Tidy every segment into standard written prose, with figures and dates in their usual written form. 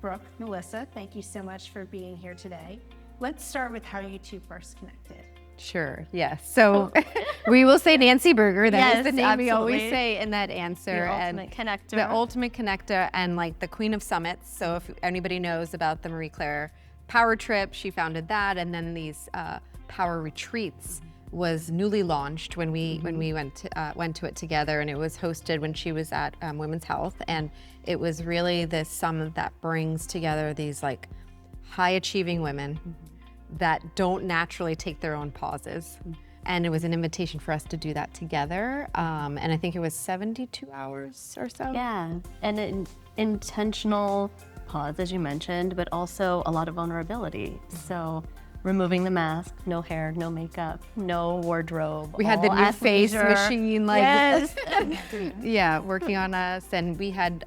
Brooke, Melissa, thank you so much for being here today. Let's start with how you two first connected. Sure, yes. So we will say Nancy Berger. That is the name we always absolutely. say in that answer. The ultimate connector. The ultimate connector and like the queen of summits. So if anybody knows about the Marie Claire Power Trip, she founded that. And then these Power Retreats was newly launched when we went to it together, and it was hosted when she was at Women's Health. And it was really this summit that brings together these like high achieving women that don't naturally take their own pauses. And it was an invitation for us to do that together. And I think it was 72 hours or so. Yeah, and an intentional pause, as you mentioned, but also a lot of vulnerability. So removing the mask, no hair, no makeup, no wardrobe. We had the new face machine, like, yes. yeah, working on us. And we had,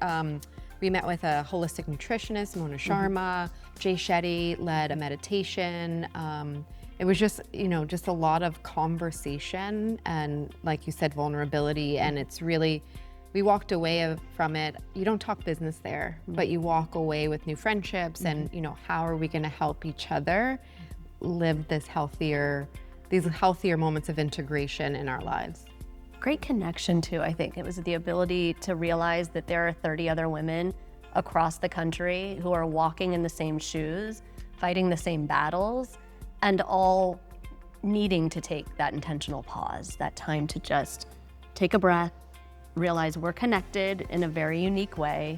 we met with a holistic nutritionist, Mona Sharma. Jay Shetty led a meditation. It was just, just a lot of conversation and, like you said, vulnerability. And it's really, we walked away from it. You don't talk business there, but you walk away with new friendships and, how are we going to help each other live these healthier moments of integration in our lives. Great connection too, I think. It was the ability to realize that there are 30 other women across the country who are walking in the same shoes, fighting the same battles, and all needing to take that intentional pause, that time to just take a breath, realize we're connected in a very unique way.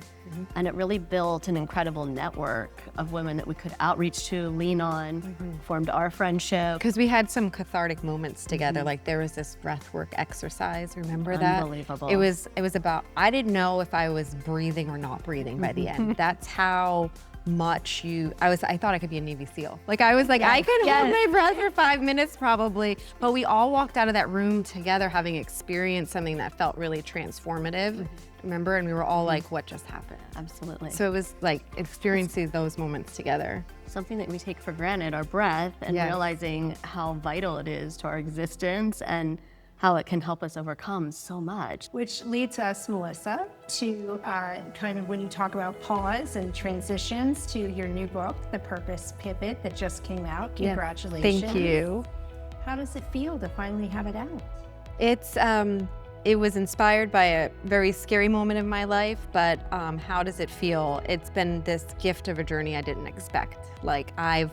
And it really built an incredible network of women that we could outreach to, lean on, formed our friendship. Because we had some cathartic moments together. Like there was this breathwork exercise, remember that? Unbelievable. It was about, I didn't know if I was breathing or not breathing by the end. That's how much I thought I could be a Navy SEAL. Like I was like, I could hold my breath for 5 minutes probably. But we all walked out of that room together having experienced something that felt really transformative. Remember? And we were all like, what just happened? Absolutely. So it was like experiencing those moments together. Something that we take for granted, our breath, and realizing how vital it is to our existence and how it can help us overcome so much. Which leads us, Melissa, to kind of when you talk about pause and transitions to your new book, The Purpose Pivot, that just came out. Congratulations. Thank you. How does it feel to finally have it out? It was inspired by a very scary moment of my life, but how does it feel? It's been this gift of a journey I didn't expect. Like I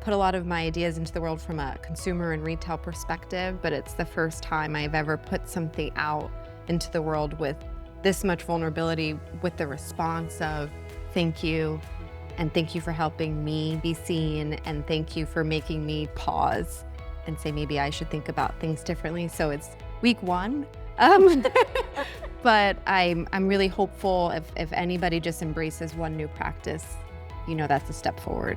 put a lot of my ideas into the world from a consumer and retail perspective, but it's the first time I've ever put something out into the world with this much vulnerability, with the response of thank you, and thank you for helping me be seen, and thank you for making me pause and say maybe I should think about things differently. So it's week one. But I'm really hopeful if anybody just embraces one new practice, that's a step forward.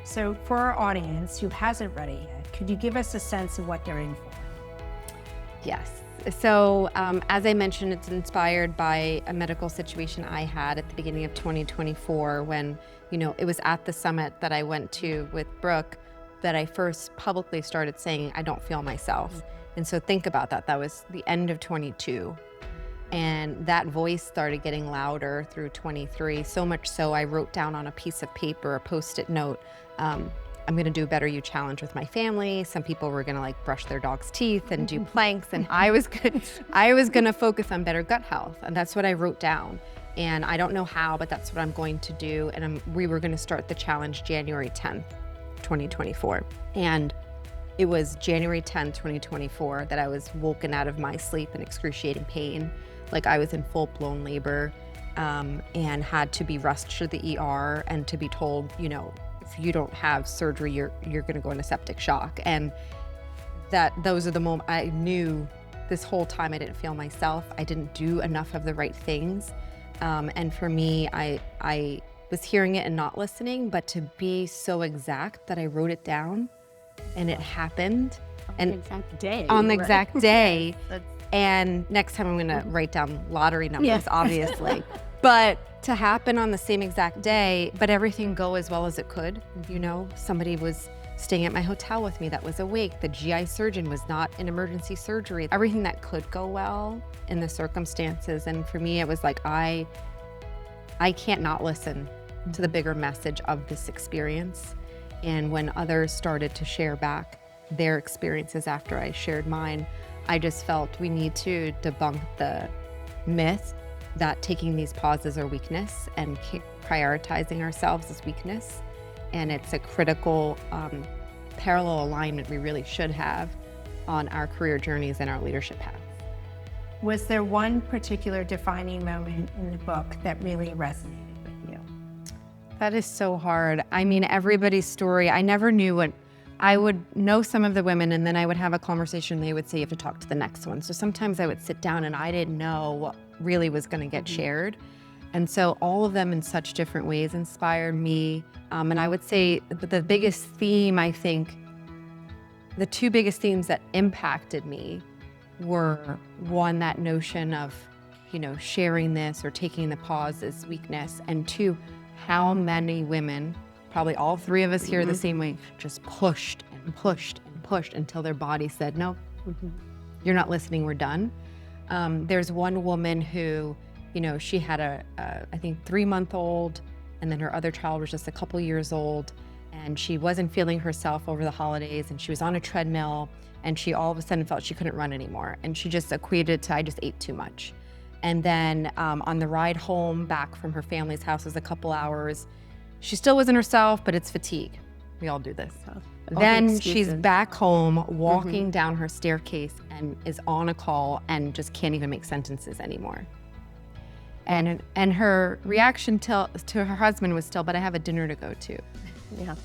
So for our audience who hasn't read it yet, could you give us a sense of what they're in for? Yes. So as I mentioned, it's inspired by a medical situation I had at the beginning of 2024 when, it was at the summit that I went to with Brooke that I first publicly started saying, I don't feel myself. And so think about that. That was the end of 22. And that voice started getting louder through 23, so much so I wrote down on a piece of paper, a Post-it note, I'm gonna do a Better You challenge with my family. Some people were gonna like brush their dog's teeth and do planks, and I was gonna focus on better gut health, and that's what I wrote down. And I don't know how, but that's what I'm going to do. And we were gonna start the challenge January 10th, 2024. And it was January 10th, 2024 that I was woken out of my sleep in excruciating pain. Like I was in full-blown labor and had to be rushed to the ER and to be told, if you don't have surgery, you're gonna go into septic shock. And those are the moments I knew this whole time I didn't feel myself. I didn't do enough of the right things. And for me, I was hearing it and not listening, but to be so exact that I wrote it down and it happened. On the exact day. On the exact day. And next time I'm gonna write down lottery numbers, obviously. But to happen on the same exact day, but everything go as well as it could. Somebody was staying at my hotel with me that was awake. The GI surgeon was not in emergency surgery. Everything that could go well in the circumstances. And for me, it was like, I can't not listen to the bigger message of this experience. And when others started to share back their experiences after I shared mine, I just felt we need to debunk the myth that taking these pauses are weakness and prioritizing ourselves as weakness. And it's a critical parallel alignment we really should have on our career journeys and our leadership paths. Was there one particular defining moment in the book that really resonated with you? That is so hard. I mean, everybody's story, I never knew what, I would know some of the women and then I would have a conversation, they would say you have to talk to the next one. So sometimes I would sit down and I didn't know what really was gonna get shared. And so all of them in such different ways inspired me. And I would say the biggest theme, I think, the two biggest themes that impacted me were, one, that notion of, sharing this or taking the pause as weakness, and two, how many women, probably all three of us here the same way, just pushed and pushed and pushed until their body said, no, you're not listening, we're done. There's one woman who, she had I think 3-month-old, and then her other child was just a couple years old, and she wasn't feeling herself over the holidays, and she was on a treadmill, and she all of a sudden felt she couldn't run anymore. And she just equated to, I just ate too much. And then on the ride home back from her family's house, it was a couple hours, she still wasn't herself, but it's fatigue. We all do this. Then she's back home, walking down her staircase and is on a call and just can't even make sentences anymore. And her reaction to her husband was still, but I have a dinner to go to. Yeah.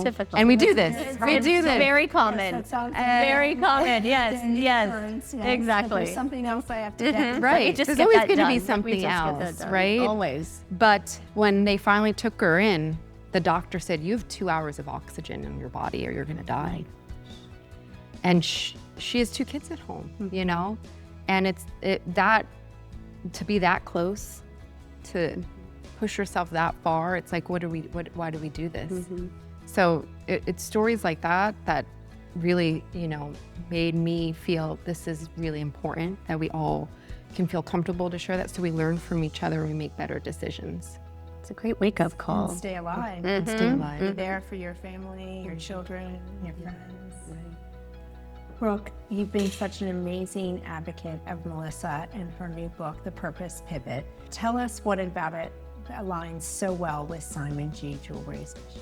Typical. And we do this. We do this. Very common. That sounds Very common. Yes. Yes. Exactly. There's something else I have to do. Right. Just There's get always that going to be done. something We just get that else, done. right? Always. But when they finally took her in, the doctor said, you have 2 hours of oxygen in your body or you're going to die. And she has 2 kids at home, and that to be that close, to push yourself that far, it's like, why do we do this? So it's stories like that really, made me feel this is really important, that we all can feel comfortable to share that, so we learn from each other and we make better decisions. It's a great wake-up call. And stay alive. And stay alive. Be there for your family, your children, your friends. Brooke, you've been such an amazing advocate of Melissa and her new book, The Purpose Pivot. Tell us what about it aligns so well with Simon G. Jewelry's mission.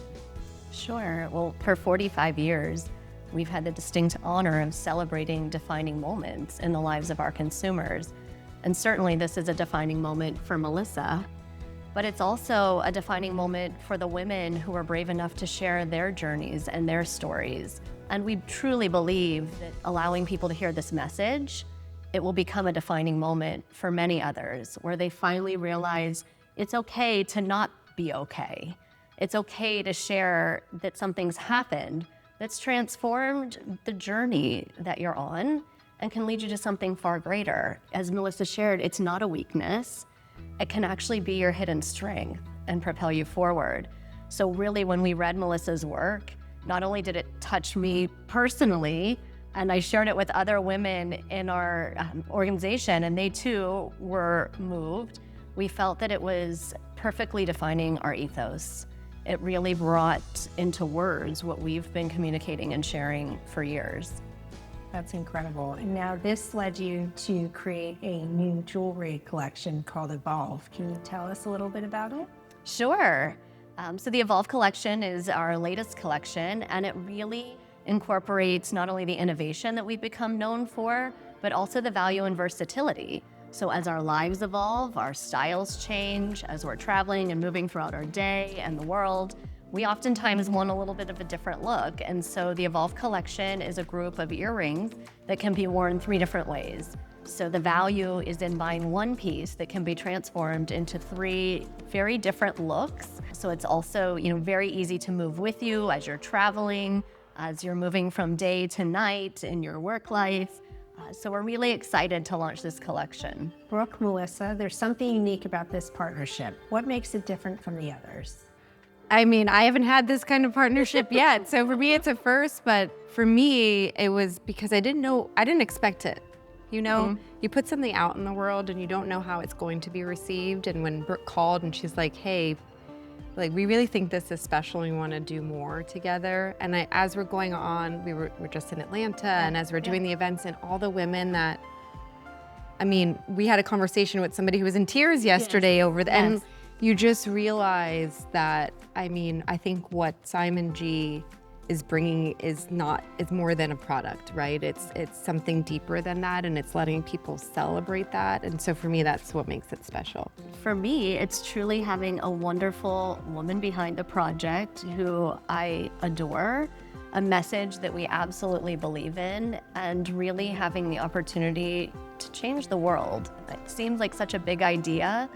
Sure. Well, for 45 years, we've had the distinct honor of celebrating defining moments in the lives of our consumers. And certainly this is a defining moment for Melissa, but it's also a defining moment for the women who are brave enough to share their journeys and their stories. And we truly believe that allowing people to hear this message, it will become a defining moment for many others, where they finally realize it's okay to not be okay. It's okay to share that something's happened that's transformed the journey that you're on and can lead you to something far greater. As Melissa shared, it's not a weakness. It can actually be your hidden strength and propel you forward. So really, when we read Melissa's work, not only did it touch me personally, and I shared it with other women in our organization, and they too were moved, we felt that it was perfectly defining our ethos. It really brought into words what we've been communicating and sharing for years. That's incredible. And now this led you to create a new jewelry collection called Evolve. Can you tell us a little bit about it? Sure. So the Evolve collection is our latest collection, and it really incorporates not only the innovation that we've become known for, but also the value and versatility. So as our lives evolve, our styles change, as we're traveling and moving throughout our day and the world, we oftentimes want a little bit of a different look. And so the Evolve collection is a group of earrings that can be worn 3 different ways. So the value is in buying one piece that can be transformed into 3 very different looks. So it's also, very easy to move with you as you're traveling, as you're moving from day to night in your work life. So we're really excited to launch this collection. Brooke, Melissa, there's something unique about this partnership. What makes it different from the others? I mean, I haven't had this kind of partnership yet. So for me, it's a first, but for me, it was because I didn't expect it. You put something out in the world and you don't know how it's going to be received. And when Brooke called and she's like, hey, like, we really think this is special and we want to do more together. And as we're going on, we're just in Atlanta, and as we're doing the events, and all the women that, I mean, we had a conversation with somebody who was in tears yesterday over the, and you just realize that, I mean, I think what Simon G is bringing is more than a product, right? It's something deeper than that, and it's letting people celebrate that. And so for me, that's what makes it special. For me, it's truly having a wonderful woman behind the project who I adore, a message that we absolutely believe in, and really having the opportunity to change the world. It seems like such a big idea,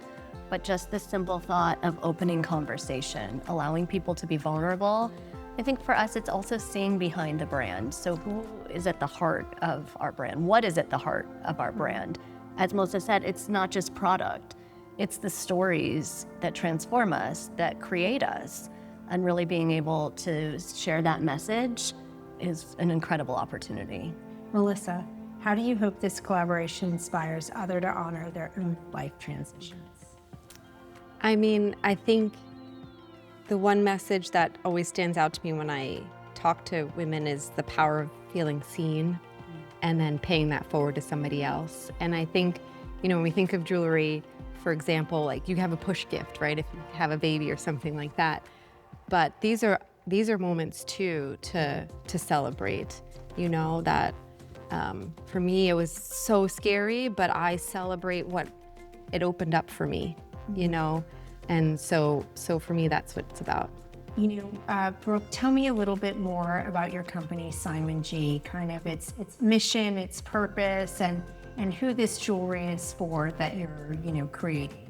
but just the simple thought of opening conversation, allowing people to be vulnerable. I think for us, it's also seeing behind the brand. So who is at the heart of our brand? What is at the heart of our brand? As Melissa said, it's not just product. It's the stories that transform us, that create us. And really being able to share that message is an incredible opportunity. Melissa, how do you hope this collaboration inspires others to honor their own life transitions? I mean, I think the one message that always stands out to me when I talk to women is the power of feeling seen and then paying that forward to somebody else. And I think, you know, when we think of jewelry, for example, like you have a push gift, right? If you have a baby or something like that. But these are moments too to celebrate, you know, that for me it was so scary, but I celebrate what it opened up for me, you know? And so for me, that's what it's about. You know, Brooke, tell me a little bit more about your company, Simon G, kind of its mission, its purpose, and who this jewelry is for that you're, you know, creating.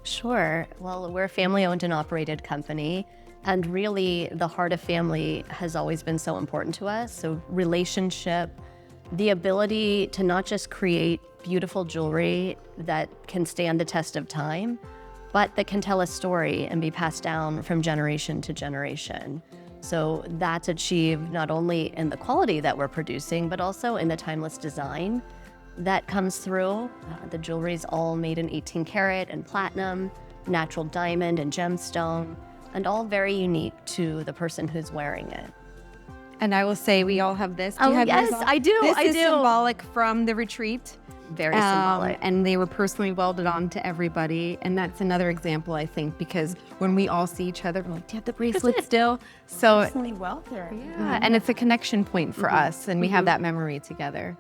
Sure. Well, we're a family-owned and operated company, and really the heart of family has always been so important to us. So relationship, the ability to not just create beautiful jewelry that can stand the test of time, but that can tell a story and be passed down from generation to generation. So that's achieved not only in the quality that we're producing, but also in the timeless design that comes through. The jewelry is all made in 18 karat and platinum, natural diamond and gemstone, and all very unique to the person who's wearing it. And I will say we all have this. Do Oh, you have yes, yours on? I do. This I is do. symbolic from the retreat. Very symbolic. And they were personally welded on to everybody. And that's another example, I think, because when we all see each other, we're like, do you have the bracelet still? So, Personally wealthier. yeah, and it's a connection point for us, and we have that memory together.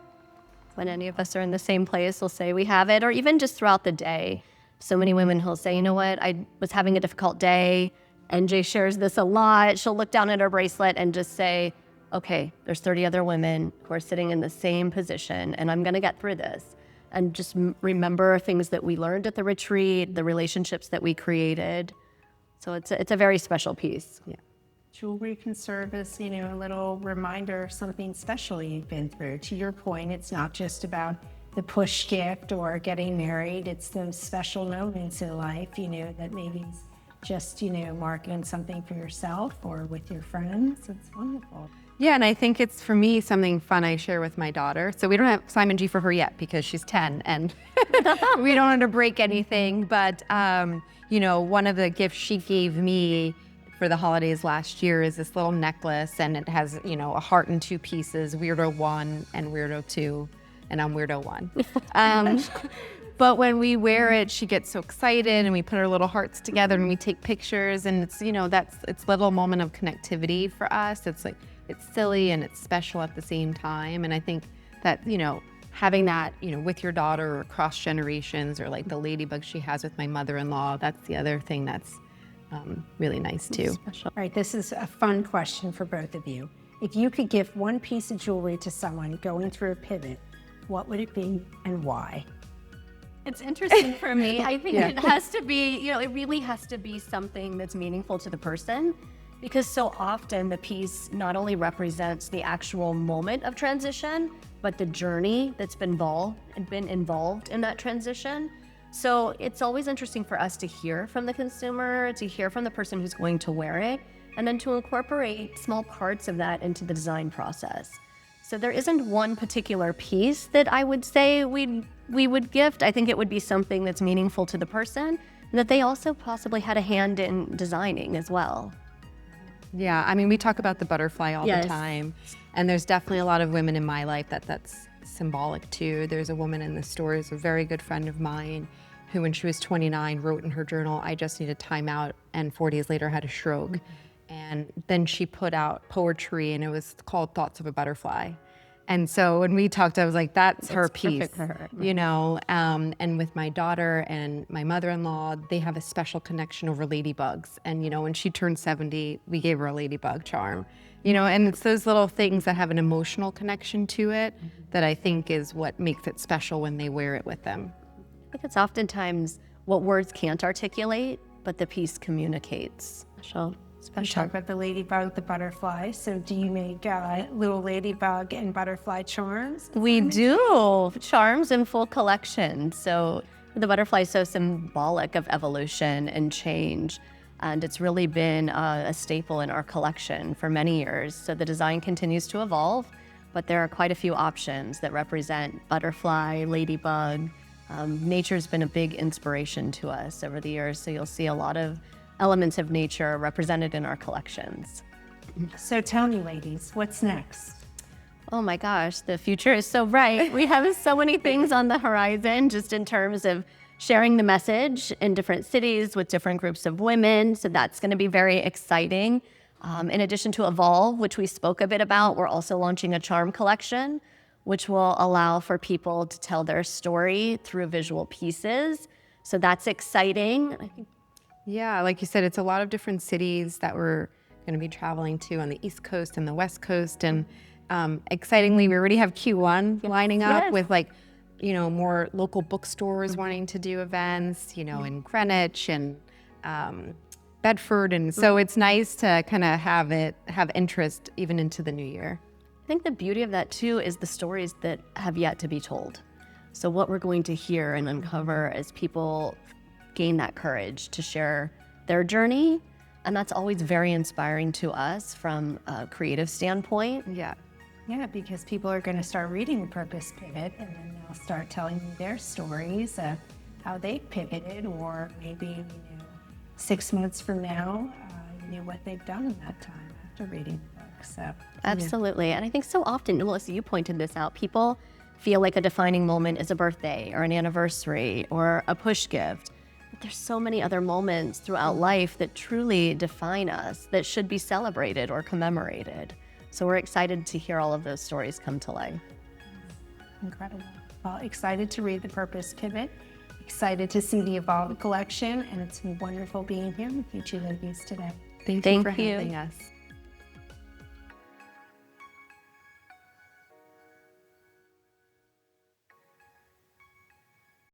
When any of us are in the same place, we'll say we have it, or even just throughout the day. So many women who'll say, you know what, I was having a difficult day. NJ shares this a lot. She'll look down at her bracelet and just say, okay, there's 30 other women who are sitting in the same position, and I'm gonna get through this. And just remember things that we learned at the retreat, the relationships that we created. So it's a very special piece. Yeah. Jewelry can serve as, you know, a little reminder of something special you've been through. To your point, it's not just about the push gift or getting married. It's those special moments in life, you know, that maybe it's just, you know, marking something for yourself or with your friends. It's wonderful. Yeah, and I think it's, for me, something fun I share with my daughter. So we don't have Simon G for her yet because she's 10 and we don't want to break anything. But, you know, one of the gifts she gave me for the holidays last year is this little necklace, and it has, you know, a heart in 2 pieces, Weirdo 1 and Weirdo 2, and I'm Weirdo 1. But when we wear it, she gets so excited, and we put our little hearts together and we take pictures, and it's, you know, it's a little moment of connectivity for us. It's like, it's silly and it's special at the same time. And I think that, you know, having that, you know, with your daughter or across generations, or like the ladybug she has with my mother-in-law, that's the other thing that's really nice too. All right, this is a fun question for both of you. If you could give one piece of jewelry to someone going through a pivot, what would it be and why? It's interesting for me. I think it has to be, you know, it really has to be something that's meaningful to the person, because so often the piece not only represents the actual moment of transition, but the journey that's been involved in that transition. So it's always interesting for us to hear from the consumer, to hear from the person who's going to wear it, and then to incorporate small parts of that into the design process. So there isn't one particular piece that I would say we would gift. I think it would be something that's meaningful to the person and that they also possibly had a hand in designing as well. Yeah, I mean, we talk about the butterfly all Yes. the time, and there's definitely a lot of women in my life that's symbolic too. There's a woman in the store who's a very good friend of mine who, when she was 29, wrote in her journal, "I just need a timeout," and 4 days later had a stroke. And then she put out poetry, and it was called Thoughts of a Butterfly. And so when we talked, I was like, that's her It's perfect piece, for her. you know? And with my daughter and my mother-in-law, they have a special connection over ladybugs. And, you know, when she turned 70, we gave her a ladybug charm, you know? And it's those little things that have an emotional connection to it that I think is what makes it special when they wear it with them. I think it's oftentimes what words can't articulate, but the piece communicates. We talk about the ladybug, the butterfly. So do you make little ladybug and butterfly charms? We do charms in full collection. So the butterfly is so symbolic of evolution and change. And it's really been a staple in our collection for many years. So the design continues to evolve, but there are quite a few options that represent butterfly, ladybug. Nature's been a big inspiration to us over the years. So you'll see a lot of elements of nature represented in our collections. So tell me, ladies, what's next? Oh my gosh, the future is so bright. We have so many things on the horizon just in terms of sharing the message in different cities with different groups of women. So that's going to be very exciting. In addition to Evolve, which we spoke a bit about, we're also launching a charm collection, which will allow for people to tell their story through visual pieces. So that's exciting. I think Yeah, like you said, it's a lot of different cities that we're going to be traveling to on the East Coast and the West Coast. And excitingly, we already have Q1 lining up Yes. with, like, you know, more local bookstores wanting to do events, you know, in Greenwich and Bedford. And so it's nice to kind of have interest even into the new year. I think the beauty of that too is the stories that have yet to be told. So what we're going to hear and uncover as people gain that courage to share their journey. And that's always very inspiring to us from a creative standpoint. Yeah. Yeah, because people are going to start reading the Purpose Pivot, and then they'll start telling you their stories of how they pivoted, or maybe 6 months from now, what they've done in that time after reading the book. So Absolutely. And I think so often, Melissa, you pointed this out, people feel like a defining moment is a birthday or an anniversary or a push gift. But there's so many other moments throughout life that truly define us that should be celebrated or commemorated. So we're excited to hear all of those stories come to life. incredible. Well, excited to read the Purpose Pivot. Excited to see the Evolve collection, and it's wonderful being here with you two ladies today. Thank Thank you for you. having us.